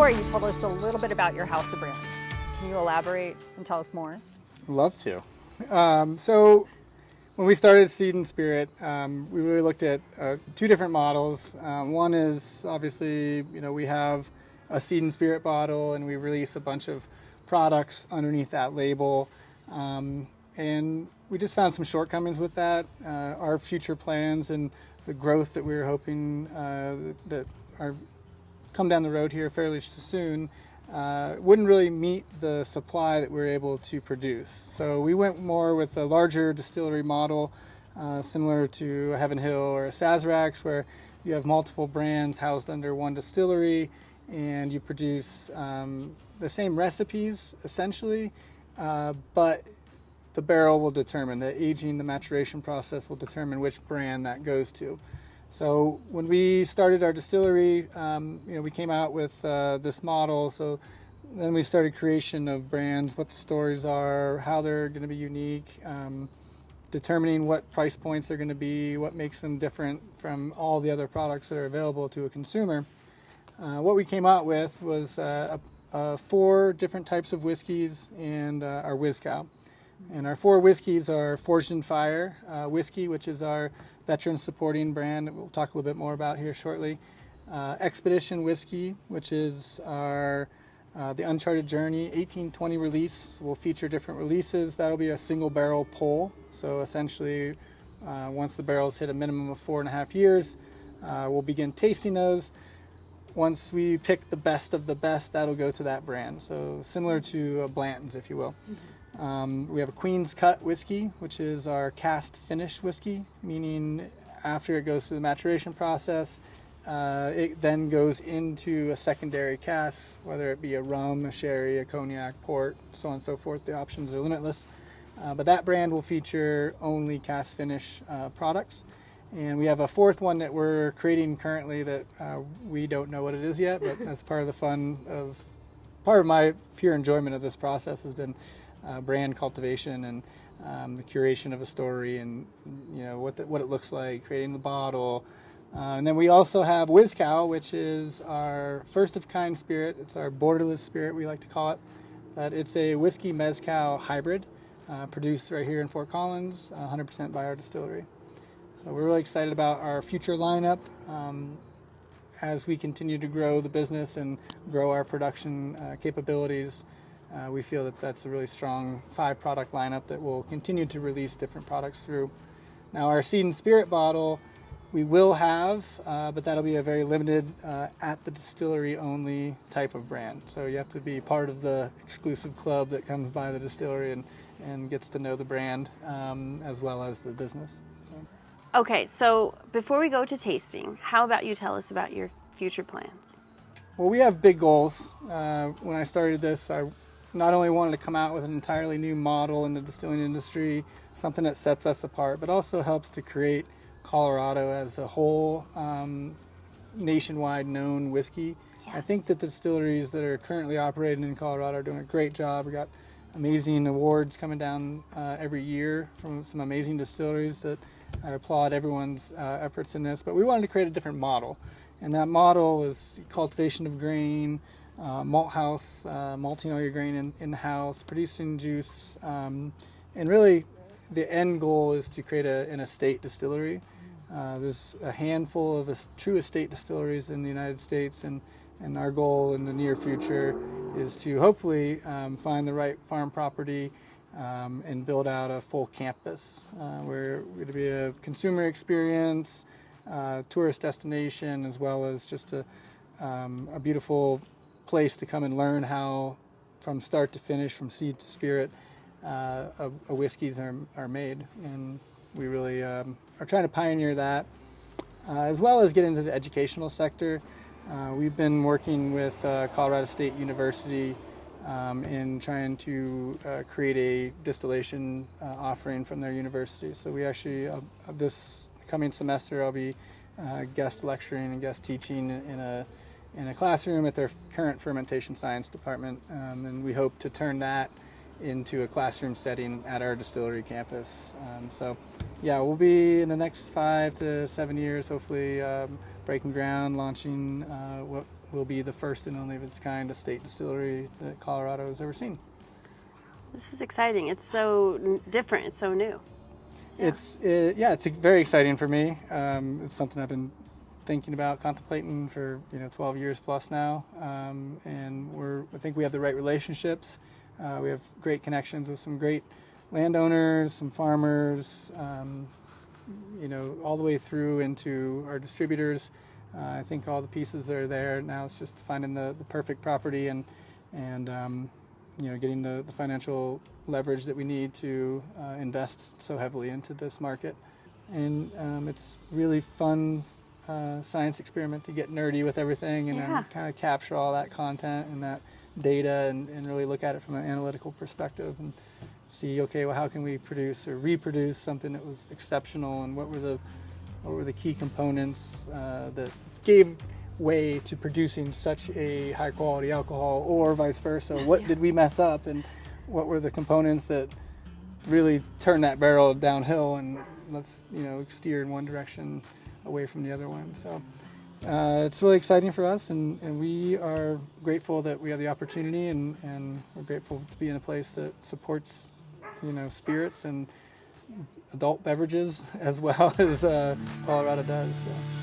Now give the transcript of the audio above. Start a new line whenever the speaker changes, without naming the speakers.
before, you told us a little bit about your house of brands. Can you elaborate and tell us more?
Love to. So when we started Seed and Spirit, we really looked at two different models. One is obviously, we have a Seed and Spirit bottle, and we release a bunch of products underneath that label. And we just found some shortcomings with that. Our future plans and the growth that we were hoping that are come down the road here fairly soon wouldn't really meet the supply that we were able to produce. So we went more with a larger distillery model, similar to a Heaven Hill or a Sazerac, where you have multiple brands housed under one distillery, and you produce the same recipes essentially, but the barrel will determine, the aging, the maturation process will determine which brand that goes to. So when we started our distillery, we came out with this model. So then we started creation of brands, what the stories are, how they're going to be unique, determining what price points they're going to be, what makes them different from all the other products that are available to a consumer. What we came out with was 4 different types of whiskeys and our Whiz-Cow. And our 4 whiskeys are Forged in Fire whiskey, which is our veteran supporting brand that we'll talk a little bit more about here shortly. Expedition Whiskey, which is our the Uncharted Journey 1820 release. We'll feature different releases. That'll be a single barrel pull. So essentially, once the barrels hit a minimum of 4.5 years, we'll begin tasting those. Once we pick the best of the best, that'll go to that brand. So similar to Blanton's, if you will. We have a Queen's Cut whiskey, which is our cast finish whiskey, meaning after it goes through the maturation process, it then goes into a secondary cask, whether it be a rum, a sherry, a cognac, port, so on and so forth. The options are limitless. But that brand will feature only cast finish products. And we have a 4th one that we're creating currently that we don't know what it is yet, but that's part of the fun of, part of my pure enjoyment of this process has been brand cultivation and the curation of a story, and what it looks like, creating the bottle. And then we also have Whiz-Cow, which is our first of kind spirit. It's our borderless spirit, we like to call it. But it's a whiskey mezcal hybrid produced right here in Fort Collins, 100% by our distillery. So we're really excited about our future lineup as we continue to grow the business and grow our production capabilities. We feel that that's a really strong 5-product lineup that we'll continue to release different products through. Now, our Seed and Spirit bottle we will have, but that'll be a very limited at the distillery only type of brand. So you have to be part of the exclusive club that comes by the distillery and gets to know the brand as well as the business. So.
Okay, so before we go to tasting, how about you tell us about your future plans?
Well, we have big goals. When I started this, I not only wanted to come out with an entirely new model in the distilling industry, something that sets us apart, but also helps to create Colorado as a whole nationwide known whiskey. Yes. I think that the distilleries that are currently operating in Colorado are doing a great job. We got amazing awards coming down every year from some amazing distilleries that I applaud everyone's efforts in this. But we wanted to create a different model, and that model is cultivation of grain, malt house, malting all your grain in the house, producing juice, and really the end goal is to create an estate distillery. There's a handful of true estate distilleries in the United States, and our goal in the near future is to hopefully find the right farm property and build out a full campus where we're going to be a consumer experience, tourist destination, as well as just a beautiful place to come and learn how, from start to finish, from seed to spirit, whiskeys are made. And we really are trying to pioneer that, as well as get into the educational sector. We've been working with Colorado State University in trying to create a distillation offering from their university. So we actually, this coming semester, I'll be guest lecturing and guest teaching in a classroom at their current fermentation science department, and we hope to turn that into a classroom setting at our distillery campus. So yeah, we'll be in the next 5 to 7 years hopefully breaking ground, launching will be the first and only of its kind estate distillery that Colorado has ever seen.
This is exciting. It's so different. It's so new.
It's very exciting for me. It's something I've been thinking about, contemplating for 12 years plus now, and I think we have the right relationships. We have great connections with some great landowners, some farmers, all the way through into our distributors. I think all the pieces are there. Now it's just finding the perfect property and getting the financial leverage that we need to invest so heavily into this market. And it's really fun science experiment to get nerdy with everything and then kind of capture all that content and that data and really look at it from an analytical perspective and see, okay, well, how can we produce or reproduce something that was exceptional, and what were the key components that gave way to producing such a high quality alcohol, or vice versa. What did we mess up, and what were the components that really turned that barrel downhill, and let's steer in one direction away from the other one. So it's really exciting for us, and we are grateful that we have the opportunity, and we're grateful to be in a place that supports spirits and adult beverages as well as Colorado does. So.